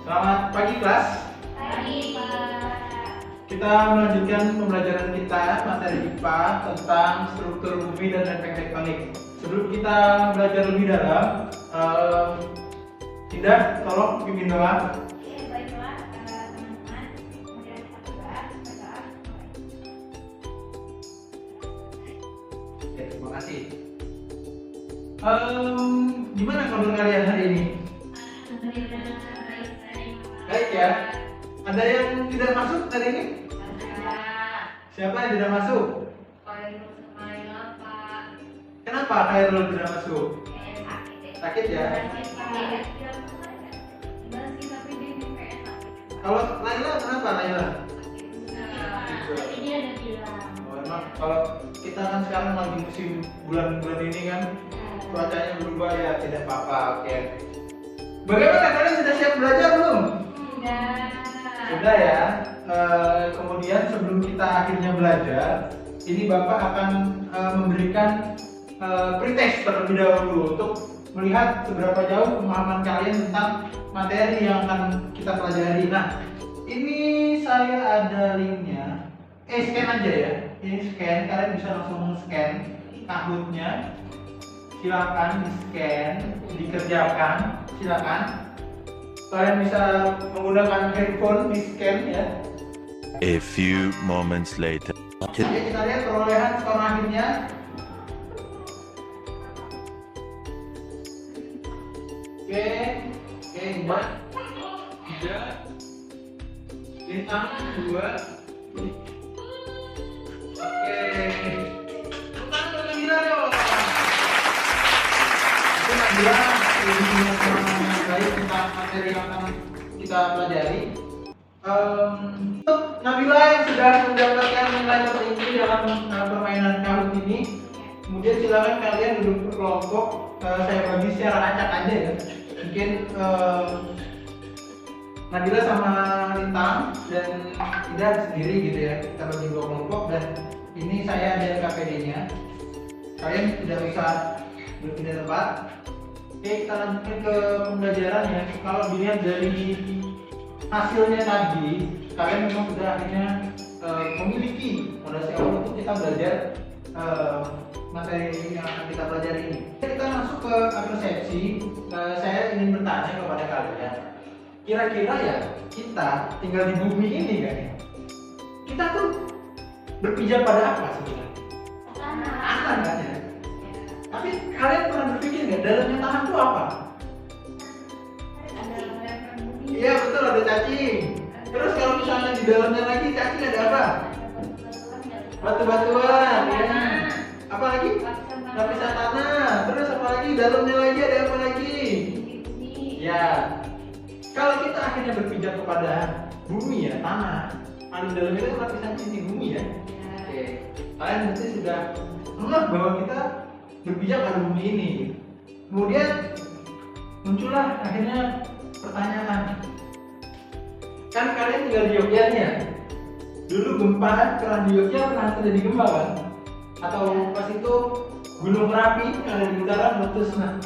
Selamat pagi kelas. Pagi, Pak. Kita melanjutkan pembelajaran kita materi IPA tentang struktur bumi dan efek tektonik. Sebelum kita belajar lebih dalam, Indah, tolong pimpin doa. Oke, baiklah teman-teman. Kemudian kita berdoa. Oke, terima kasih. Gimana kabar kalian hari ini? Baik ya. Ada yang tidak masuk hari ini? Siapa yang tidak masuk? Kenapa Khairul tidak masuk? Sakit ya? Kalau Laila kenapa Laila? Oh, emang kalau kita kan sekarang lagi musim bulan-bulan ini kan cuacanya berubah ya, tidak apa-apa. Oke. Bagaimana kalian sudah siap belajar belum? Sudah ya. Kemudian sebelum kita akhirnya belajar, ini Bapak akan memberikan pretest terlebih dahulu untuk melihat seberapa jauh pemahaman kalian tentang materi yang akan kita pelajari. Nah, ini saya ada linknya. Scan aja ya. Ini scan, kalian bisa langsung scan Kahoot-nya. Silakan di scan, dikerjakan. Silakan. Kalian bisa menggunakan handphone di scan ya. A few moments later. Jadi kita lihat perolehan skor akhirnya. Oke, 4, 3, Lintang 2. Oke, Lintang Nabila dong. Itu Nabila lebih punya pemahaman baik tentang materi yang akan kita pelajari. Untuk Nabila yang sudah mendapatkan nilai tertinggi dalam permainan Kahoot ini, kemudian silakan kalian duduk berkelompok. Saya bagi secara acak aja ya. Mungkin Nabila sama Lintang dan Ida sendiri gitu ya. Kita bagi dua kelompok dan ini saya ada KPD-nya. Kalian tidak usah berpindah tempat. Oke, kita lanjutkan ke pembelajaran ya. Kalau dilihat dari hasilnya tadi, kalian memang sudah akhirnya memiliki fondasi awal untuk kita belajar materi yang akan kita pelajari ini. Kita masuk ke persepsi. Saya ingin bertanya kepada kalian, kira-kira ya kita tinggal di bumi ini kan ya? Kita tuh berpijak pada apa sebenarnya? Tanah kan ya? Tapi kalian pernah berpikir nggak dalamnya tanah itu apa? Iya betul, ada cacing. Terus kalau misalnya di dalamnya lagi cacing ada apa? Batu-batuan ya. Apa lagi? Lapisan tanah. Terus apa lagi? Dalamnya lagi ada apa lagi? Ya. Kalau kita akhirnya berpijak kepada bumi ya, tanah. Paling dalam itu lapisan inti bumi ya. Oke. Kalian nanti sudah mengenal bahwa kita berpijak pada bumi ini. Kemudian muncullah akhirnya pertanyaan. Kan kalian tinggal di Jogja nih ya. Dulu gempa pernah di Jogja pernah terjadi gempa kan? Atau pas itu Gunung Merapi yang ada di utara meletus. Nah,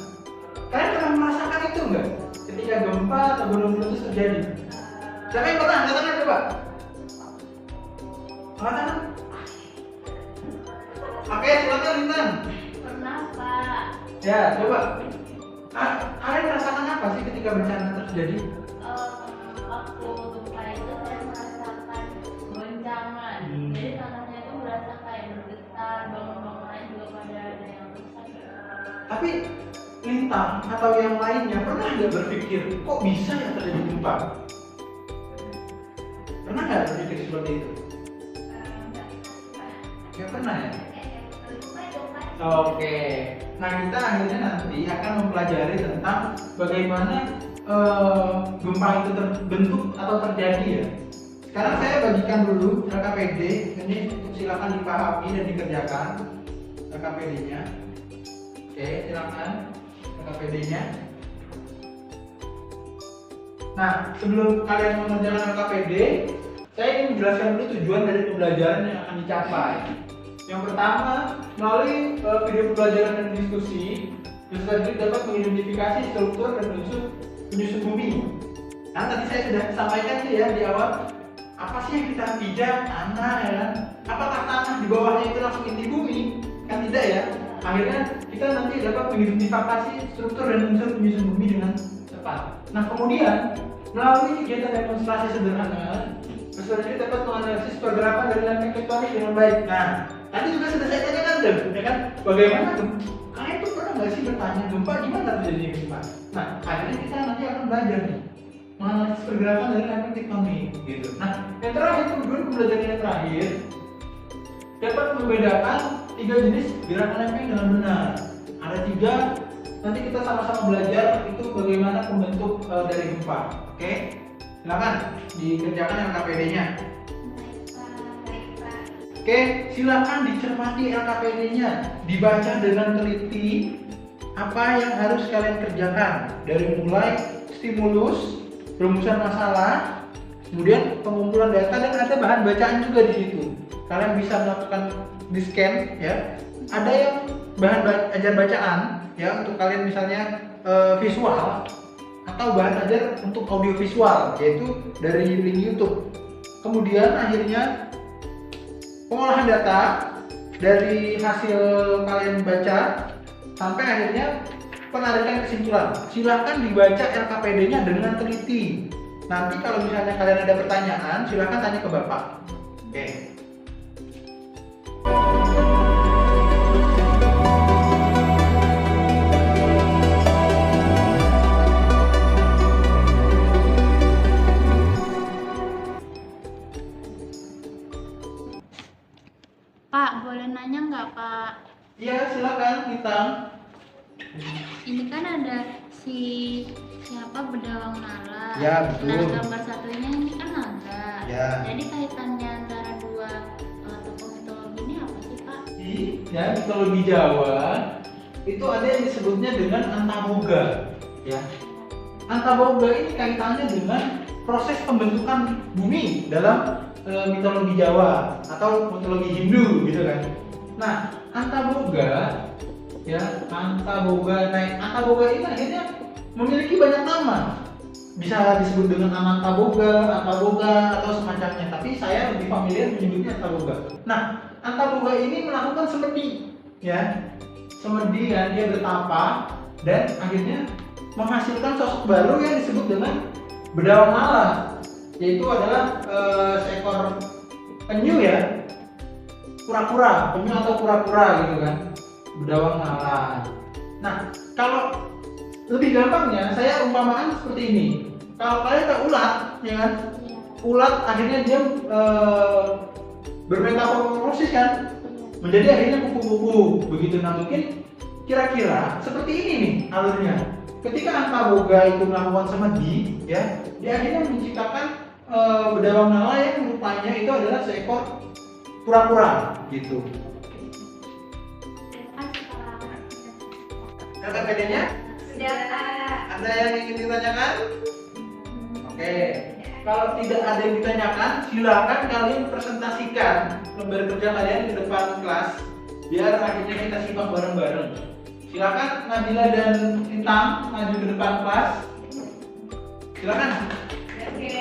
kalian pernah merasakan itu enggak? Ketika gempa atau gunung meletus terjadi. Siapa yang pernah? Angkat tangan coba. Angkat tangan. Oke, silakan Lintang. Pernah, Pak. Ya, coba. Kalian merasakan apa sih ketika bencana terjadi? Waktu gempa itu saya merasakan goncangan. Jadi tanahnya itu berasa kayak bergetar, bangunan juga pada ada yang rusak. Tapi Lintang atau yang lainnya pernah nggak berpikir kok bisa ya terjadi gempa? Pernah nggak berpikir seperti itu? Nggak pernah ya? Oke. Nah kita akhirnya nanti akan mempelajari tentang bagaimana gempa itu terbentuk atau terjadi ya. Sekarang saya bagikan dulu RKPD. Ini silakan dipahami dan dikerjakan RKPD-nya. Oke, silakan RKPD-nya. Nah, sebelum kalian mengerjakan RKPD, saya ingin menjelaskan dulu tujuan dari pembelajaran yang akan dicapai. Yang pertama, melalui video pembelajaran dan diskusi, peserta didik dapat mengidentifikasi struktur dan penyusun bumi. Kan tadi saya sudah sampaikan tuh ya di awal, apa sih yang kita pijak? Tanah ya kan? Apakah tanah di bawahnya itu langsung inti bumi? Kan tidak ya. Akhirnya kita nanti dapat mengidentifikasi struktur dan unsur penyusun bumi dengan tepat. Nah kemudian melalui kegiatan demonstrasi sederhana, peserta ini dapat menganalisis pergerakan dari lempeng tektonik dengan baik. Nah tadi juga sudah saya tanyakan tuh, ya kan? Bagaimana tuh? Kalian tuh pernah nggak sih bertanya gempa gimana terjadinya gempa? Nah akhirnya kita nanti akan belajar nih menganalisis pergerakan dari lempeng tektonik gitu. Nah yang terakhir kemudian pembelajaran yang terakhir dapat membedakan 3 jenis gerakan lempeng dengan benar. Ada 3, nanti kita sama-sama belajar itu bagaimana pembentuk dari gempa. Oke, silakan dikerjakan LKPD-nya. Oke, silakan dicermati LKPD-nya, dibaca dengan teliti apa yang harus kalian kerjakan dari mulai stimulus, rumusan masalah, kemudian pengumpulan data dan ada bahan bacaan juga di situ. Kalian bisa melakukan di scan ya. Ada yang bahan ajar bacaan ya untuk kalian misalnya visual atau bahan ajar untuk audio visual yaitu dari link YouTube. Kemudian akhirnya pengolahan data dari hasil kalian baca sampai akhirnya penarikan kesimpulan. Silakan dibaca LKPD-nya dengan teliti. Nanti kalau misalnya kalian ada pertanyaan, silakan tanya ke Bapak. Oke. Pak, boleh nanya nggak Pak? Iya, silakan Bintang. Ini kan ada siapa Bedawang Nala. Ya, betul. Nah, gambar satunya ini kan naga. Ya. Jadi kaitannya antara dua tokoh mitologi ini apa sih Pak? Ya, mitologi Jawa itu ada yang disebutnya dengan Antaboga. Ya. Antaboga ini kaitannya dengan proses pembentukan bumi dalam mitologi Jawa atau mitologi Hindu gitu kan. Nah, Antaboga ya, Antaboga. Nah, Antaboga ini akhirnya memiliki banyak nama. Bisa disebut dengan Anantaboga, Antaboga atau semacamnya. Tapi saya lebih familiar menyebutnya Antaboga. Nah, Antaboga ini melakukan semedi ya. Semedi ya, dia bertapa dan akhirnya menghasilkan sosok baru yang disebut dengan Bedawang Nala, yaitu adalah seekor penyu ya, kura-kura, penyu atau kura-kura gitu kan, Bedawang Nala. Nah, kalau lebih gampangnya saya umpamaan seperti ini. Kalau kalian tahu ulat, ya kan, ulat akhirnya dia bermetamorfosis kan, menjadi akhirnya kupu-kupu begitu. Nah mungkin kira-kira seperti ini nih alurnya. Ketika Antaboga itu melakukan semedi, ya, dia akhirnya menciptakan Bedawang Nala yang rupanya itu adalah seekor kura-kura gitu. LKPD-nya? Sudah. Ada yang ingin ditanyakan? Oke. Kalau tidak ada yang ditanyakan, silakan kalian presentasikan lembar kerja kalian di depan kelas, biar akhirnya kita simak bareng-bareng. Silakan Nabila dan Intang maju ke depan kelas. Silakan. Oke.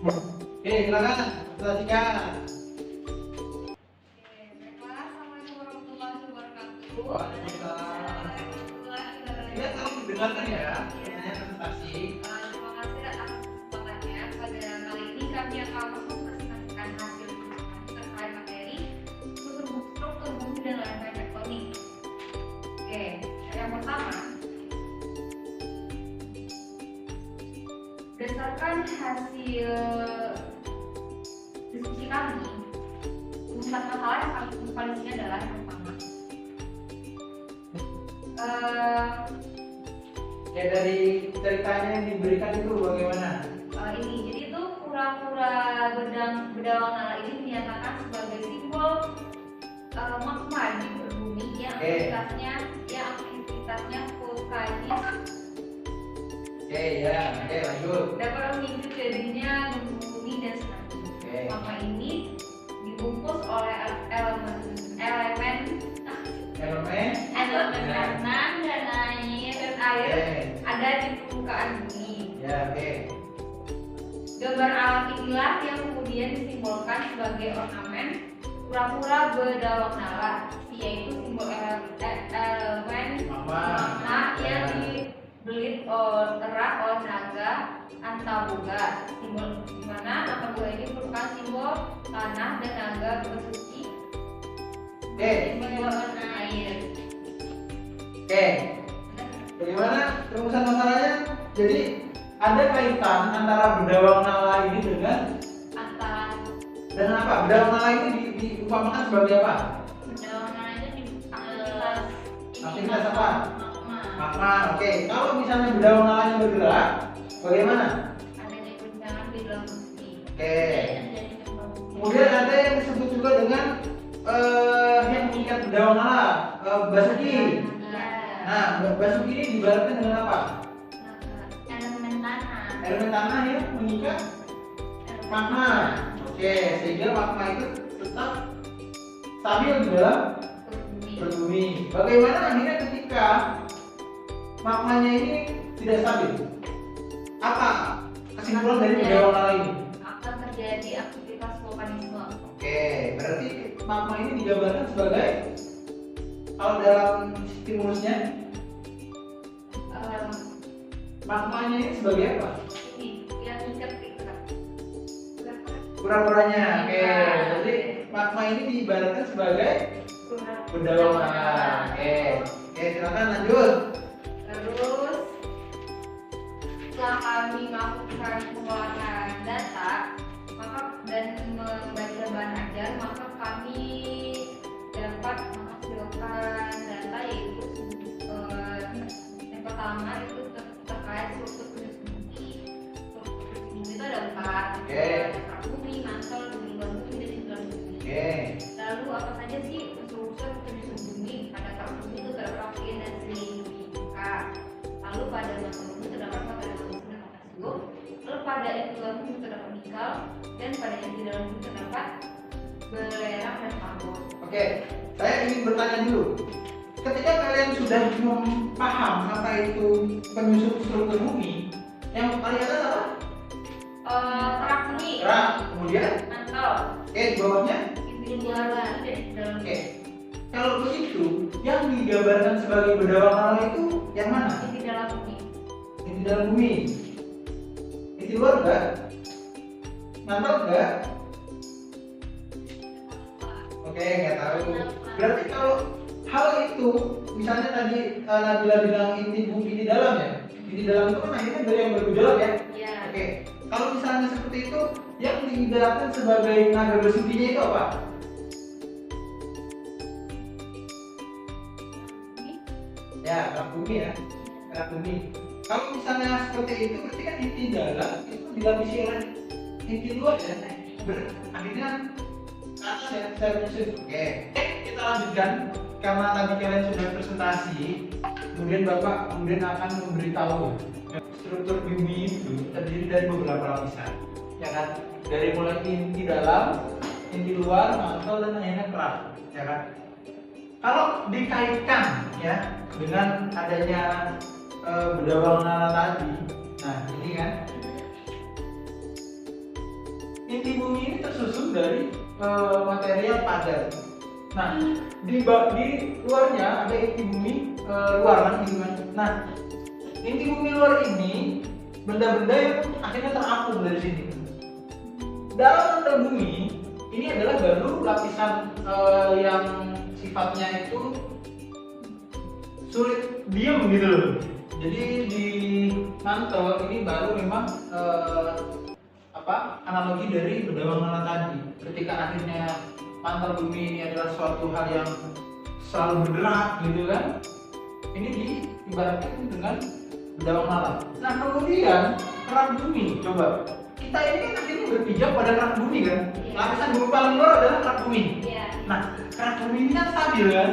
Oke, silakan presentasikan. Kita saling mendengarkan ya, presentasi. Terima kasih atas kesempatannya. Pada kali ini kami akan mempresentasikan hasil terkait materi struktur bumi dan lempeng tektonik. Oke, yang pertama, berdasarkan hasil diskusi kami, rumusan masalah yang kami temukan di sini adalah yang pertama. Ya dari ceritanya yang diberikan itu bagaimana? Ini jadi itu kura-kura Bedawang Nala ini dinyatakan sebagai simbol magma di bumi yang aktivitasnya vulkanis. Oke ya, oke lanjut. Dapat memicu jadinya gunung bumi dan tsunami. Oke. Magma ini dibungkus oleh elemen Ya, oke. Gambar alam inilah yang kemudian disimbolkan sebagai ornamen kura-kura berdawang nala, yaitu simbol elemen magma yang dibelit erat oleh naga Antaboga. Simbol di mana Antaboga ini merupakan simbol tanah dan naga bersuci. Oke. Simbol air. Oke. Bagaimana rumusan masalahnya? Jadi ada kaitan antara berdawang nala ini dengan apa? Berdawang nala ini diumpamakan sebagai apa? Berdawang nala itu di Aktivitas apa? magma. Magma. Oke. Kalau misalnya berdawang nalanya bergerak, bagaimana? Adanya guncangan di dalam bumi. Oke. Terjadi gempa bumi. Kemudian ada yang disebut juga dengan yang mengikat berdawang nala, basuki. Nah, basuki ini diibaratkan dengan apa? Elemen tanah. Elemen tanah yang mengikat magma. Oke, sehingga magma itu tetap stabil di dalam perut bumi. Bagaimana akhirnya ketika magmanya ini tidak stabil? Apa kesimpulan dari berdawang nala ini? Akan terjadi aktivitas vulkanisme. Oke, berarti magma ini digambarkan sebagai, kalau dalam stimulusnya, magmanya ini sebagai apa? Ini yang ikat Kura-kuranya. Oke, jadi magma ini diibaratkan sebagai berdawang nala. Oke, silakan lanjut. Terus setelah kami melakukan pengolahan data dan membaca bahan ajar, maka kami dapat menghasilkan data yaitu yang pertama itu terkait struktur penduduk bumi. Struktur penduduk bumi itu ada 4. Oke. Kerak bumi, mantel, bumi luar bumi, dan di dalam bumi. Oke. Lalu apa saja sih unsur-unsur penduduk bumi? Pada kerak bumi itu terdapat oksigen dan silika. Lalu pada mantel bumi terdapat material logam dan potasium. Lalu pada inti luar bumi terdapat nikel, dan pada inti dalam bumi terdapat belerang dan karbon. Oke, saya ingin bertanya dulu. Ketika kalian sudah paham apa itu penyusun struktur bumi, yang paling atas apa? Kerak bumi, Kerak. Kemudian, mantel, di bawahnya. inti luar bumi, dan di dalam Oke, kalau begitu, yang digambarkan sebagai berdawang nala itu yang mana? inti dalam bumi. Inti dalam bumi. Inti luar enggak? Mantel enggak? Oke, nggak tahu. Berarti kalau hal itu, misalnya tadi Nabila bilang inti bumi di dalam ya, inti dalam itu kan akhirnya dari yang bergejolak ya. Iya. Oke, kalau misalnya seperti itu, yang diibaratkan sebagai naga bersucinya itu apa? Ya, kerak bumi ya, kerak bumi. Kalau misalnya seperti itu, berarti kan inti dalam itu dilapisi oleh inti luar ya. Akhirnya atas ya, saya menyusun. Oke, kita lanjutkan karena tadi kalian sudah presentasi, kemudian Bapak kemudian akan memberitahu struktur bumi itu terdiri dari beberapa lapisan, ya kan? Dari mulai inti dalam, inti luar, mantel dan akhirnya kerak, ya kan? Kalau dikaitkan ya dengan adanya berdawang nala tadi, nah ini kan inti bumi ini tersusun dari material padat. Nah, di luarnya ada inti bumi luar kan, gitu kan. Nah, inti bumi luar ini benda-benda yang akhirnya terapung dari sini. Dalam mantel bumi ini adalah baru lapisan yang sifatnya itu sulit diam gitu loh. Jadi di mantel ini baru memang analogi dari berdawang nala tadi. Ketika akhirnya mantel bumi ini adalah suatu hal yang selalu bergerak gitu kan, ini diibaratkan dengan berdawang nala. Nah kemudian kerak bumi, coba kita ini kan akhirnya berpijak pada kerak bumi kan. Lapisan bumi paling luar adalah kerak bumi. Iya. Nah kerak bumi ini kan stabil kan,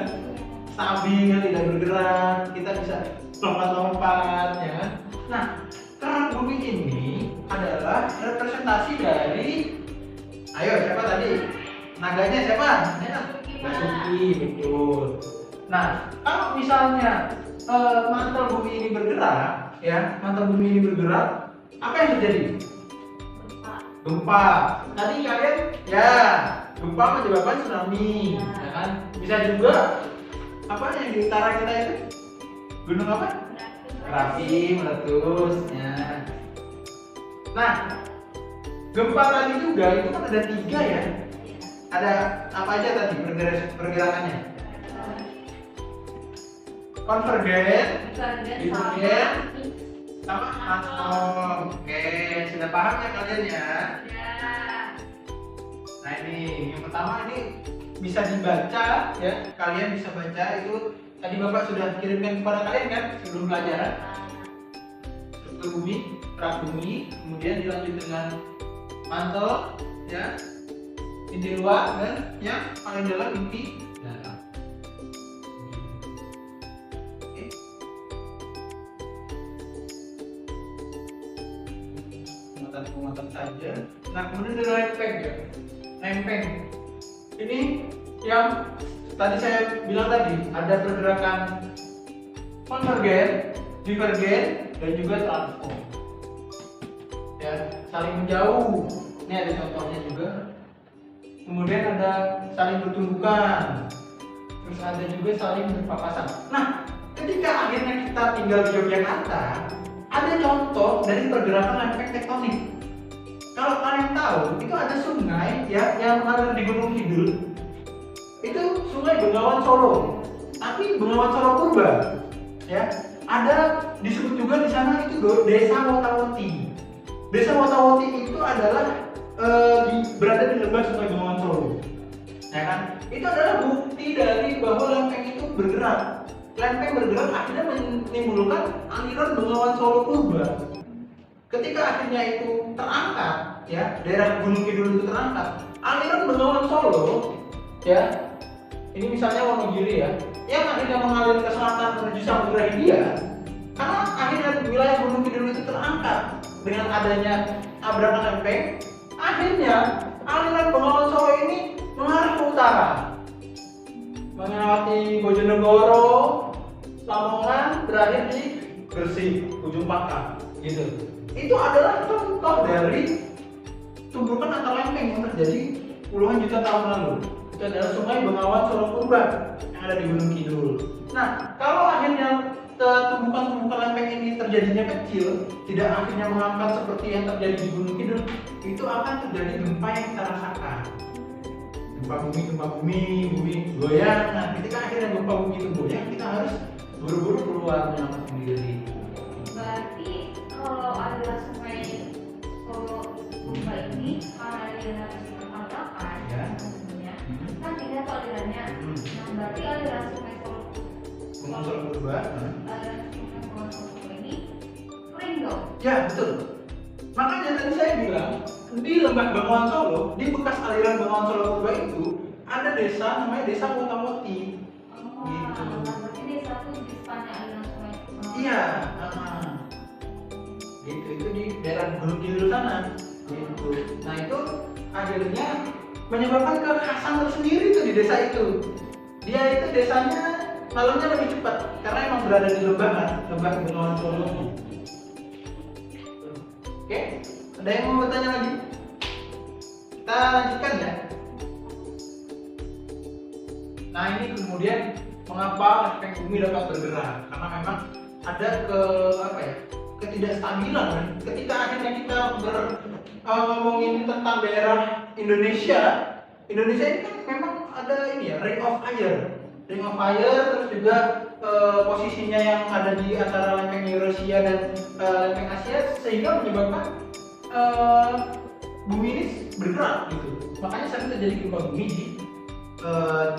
stabil, tidak bergerak, kita bisa lompat-lompat ya kan. Nah kerak bumi ini adalah representasi dari, ayo siapa tadi? Naganya siapa? Basuki, betul. Nah, kalau misalnya mantel bumi ini bergerak, ya, mantel bumi ini bergerak, apa yang terjadi? Gempa. Gempa. Tadi kalian ya gempa menyebabkan tsunami, ya kan? Bisa juga apa yang di utara kita itu gunung apa? Merapi meletus. Ya. Nah, gempa tadi juga itu kan ada 3 ya. Ada apa aja tadi pergerakannya? Konvergen, divergen, sama atom. Oke, sudah paham ya kalian ya? Nah ini yang pertama ini bisa dibaca ya, kalian bisa baca itu tadi Bapak sudah kirimkan kepada kalian kan sebelum pelajaran struktur bumi, kerak bumi, kemudian dilanjut dengan mantel ya, inti luar dan yang paling dalam inti dalam. Oke. Penguatan saja. Nah kemudian ada lempeng ya. Lempeng ini yang tadi saya bilang tadi ada pergerakan konvergen, divergen dan juga transform. Ya, saling menjauh. Ini ada contohnya juga. Kemudian ada saling bertumbukan. Terus ada juga saling berpapasan. Nah, ketika akhirnya kita tinggal di Yogyakarta, ada contoh dari pergerakan lempeng tektonik. Kalau kalian tahu, itu ada sungai ya yang mengalir di Gunung Kidul. Itu Sungai Bengawan Solo. Tapi Bengawan Solo Purba. Ya, ada disebut juga di sana itu Desa Wotawoti. Desa Wotawoti itu adalah berada di lembah Sungai Bengawan Solo. Ya kan? Itu adalah bukti dari bahwa lempeng itu bergerak. Lempeng bergerak akhirnya menimbulkan aliran Bengawan Solo Purba. Ketika akhirnya itu terangkat, ya daerah Gunung Kidul itu terangkat, aliran Bengawan Solo, ya ini misalnya Wonogiri ya, yang akhirnya mengalir ke selatan menuju Samudra Hindia, karena akhirnya wilayah Gunung Kidul itu terangkat dengan adanya tabrakan lempeng, akhirnya aliran Bengawan Solo ini mengarah ke utara, melewati Bojonegoro, Lamongan, berakhir di Gresik, ujung Pangkal, gitu. Itu adalah contoh dari tumbukan atau lempeng yang terjadi puluhan juta tahun lalu. Itu adalah Sungai Bengawan Solo Purba yang ada di Gunung Kidul. Nah, kalau akhirnya tumbukan-tumbukan lempeng ini terjadinya kecil, tidak akhirnya mengangkat seperti yang terjadi di Gunung Kidul, itu akan terjadi gempa yang kita rasakan. Gempa bumi goyang. Nah, ketika akhirnya gempa bumi itu goyang, kita harus buru-buru keluar menyelamatkan diri. Berarti kalau aliran Sungai Solo Purba ini aliran pertambakan Ya. maksudnya kan tidak tahu alirannya. Nah berarti aliran Sungai Solo Bengawan Solo Purba. aliran Sungai Bengawan Solo ini kering dong. Ya, betul. Makanya tadi saya bilang di lembah Bengawan Solo, di bekas aliran Bengawan Solo Purba itu ada desa namanya Desa Wotawoti. Gitu. Berarti desa itu di sepanjang aliran Sungai Bengawan Iya, Solo. gitu itu di daerah Gunung Kidul sana. Gitu. Nah itu akhirnya menyebabkan kekhasan tersendiri tuh di desa itu. Dia itu desanya lalunya lebih cepat karena emang berada di lembah kan, lembah Bengawan Solo. Oke, ada yang mau bertanya lagi? Kita lanjutkan ya. Nah ini kemudian mengapa lempeng bumi dapat bergerak? Karena memang ada ketidakstabilan kan. Ketika akhirnya kita ngomongin tentang daerah Indonesia ini kan memang ada ini ya, ring of fire, terus juga posisinya yang ada di antara lempeng Eurasia dan lempeng Asia sehingga menyebabkan bumi ini bergerak gitu. Makanya sering terjadi gempa bumi di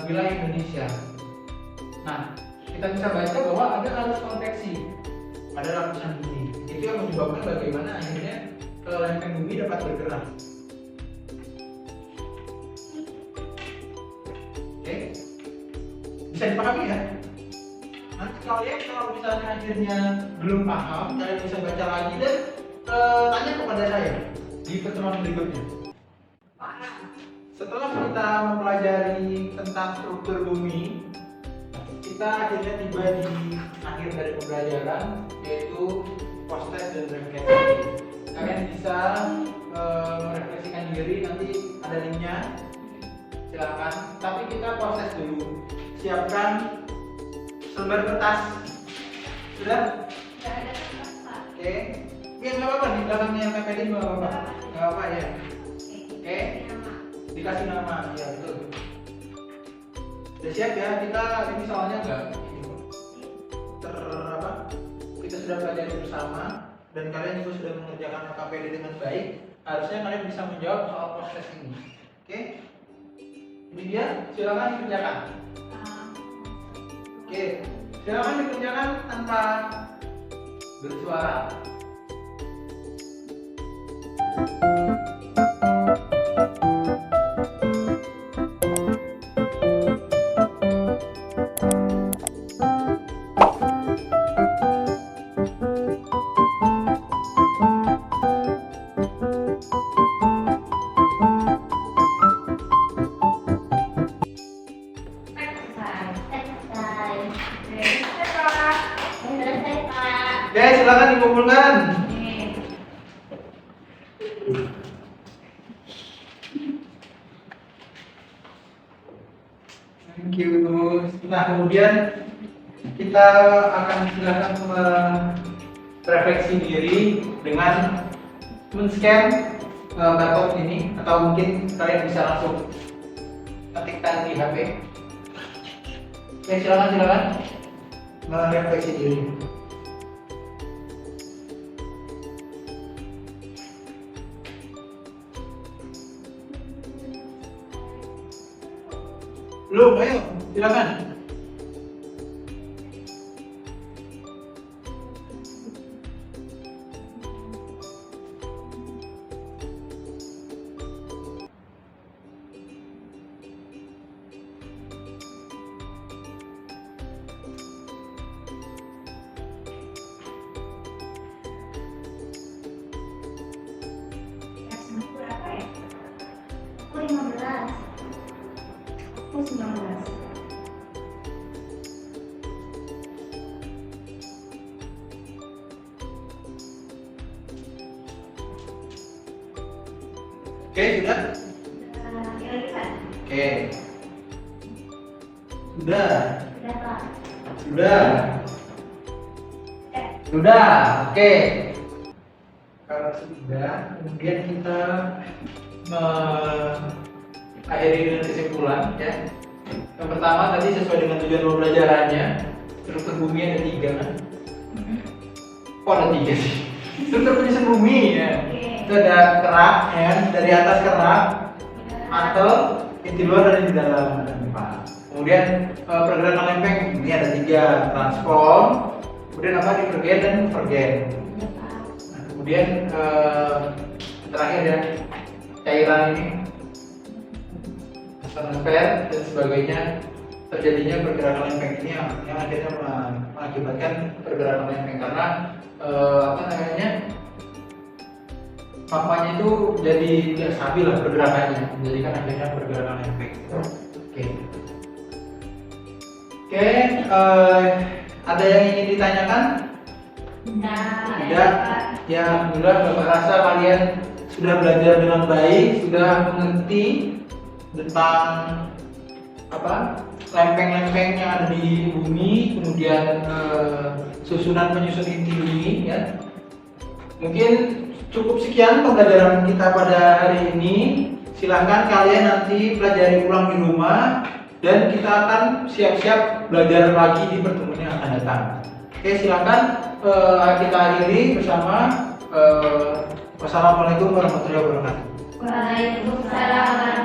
wilayah Indonesia. Nah, kita bisa baca bahwa ada arus konveksi pada lapisan bumi. Itu yang menyebabkan bagaimana akhirnya lempeng bumi dapat bergerak. Oke, bisa dipahami ya? Nanti kalian kalau misalnya akhirnya belum paham, kalian bisa baca lagi dan tanya kepada saya di pertemuan berikutnya. Setelah kita mempelajari tentang struktur bumi, kita akhirnya tiba di akhir dari pembelajaran, yaitu proses dan rangkaian. kalian bisa merefleksikan diri, nanti ada linknya, silakan. Tapi kita proses dulu, siapkan selembar kertas. Sudah? Nggak ada kertas, Pak. Oke. Ya nggak apa-apa, di belakangnya KPD nggak apa-apa. Nggak apa-apa ya. Oke. Dikasih nama, ya betul. Udah siap ya? Kita ini soalnya nggak kita sudah pelajari bersama dan kalian juga sudah mengerjakan KPD dengan baik. Harusnya kalian bisa menjawab soal proses ini. Oke? Ini dia, silakan dikerjakan. Oke, silakan dikerjakan tanpa bersuara. Oke, silakan dikumpulkan. Thank you. Nah, kemudian kita akan silakan merefleksi diri dengan men-scan barcode ini, atau mungkin kalian bisa langsung ketikkan di HP. Oke, silakan merefleksi diri. Belum, ayo, silakan. Berapa ya? Aku 15. Aku 19. Oke, sudah? Kira-kira? Oke. Sudah. Sudah, Pak. Sudah. Sudah. Oke. Kalau sudah, kemudian kita mengakhiri dengan kesimpulan ya. Yang pertama tadi sesuai dengan tujuan pembelajarannya, struktur bumi ada 3 kan? Oh, ada 3 sih. Struktur penyusun bumi ya. Itu ada kerak ya, dari atas kerak, mantel, inti luar dan inti dalam ada 4. Kemudian pergerakan lempeng ini ada 3, transform, kemudian apa divergen dan convergen. Nah, kemudian terakhir ya, cairan ini transfer dan sebagainya, terjadinya pergerakan lempeng ini yang akhirnya mengakibatkan pergerakan lempeng karena papanya itu jadi tidak stabil lah pergerakannya, menjadikan akhirnya pergerakan lempeng. Oke, ada yang ingin ditanyakan? Tidak. Ya, alhamdulillah Bapak rasa kalian sudah belajar dengan baik, sudah mengerti tentang lempeng-lempeng yang ada di bumi, kemudian susunan penyusun inti bumi ya. Mungkin cukup sekian pembelajaran kita pada hari ini. Silahkan kalian nanti pelajari ulang di rumah dan kita akan siap-siap belajar lagi di pertemuan yang akan datang. Oke, silahkan kita akhiri bersama. Wassalamualaikum warahmatullahi wabarakatuh. Waalaikumsalam.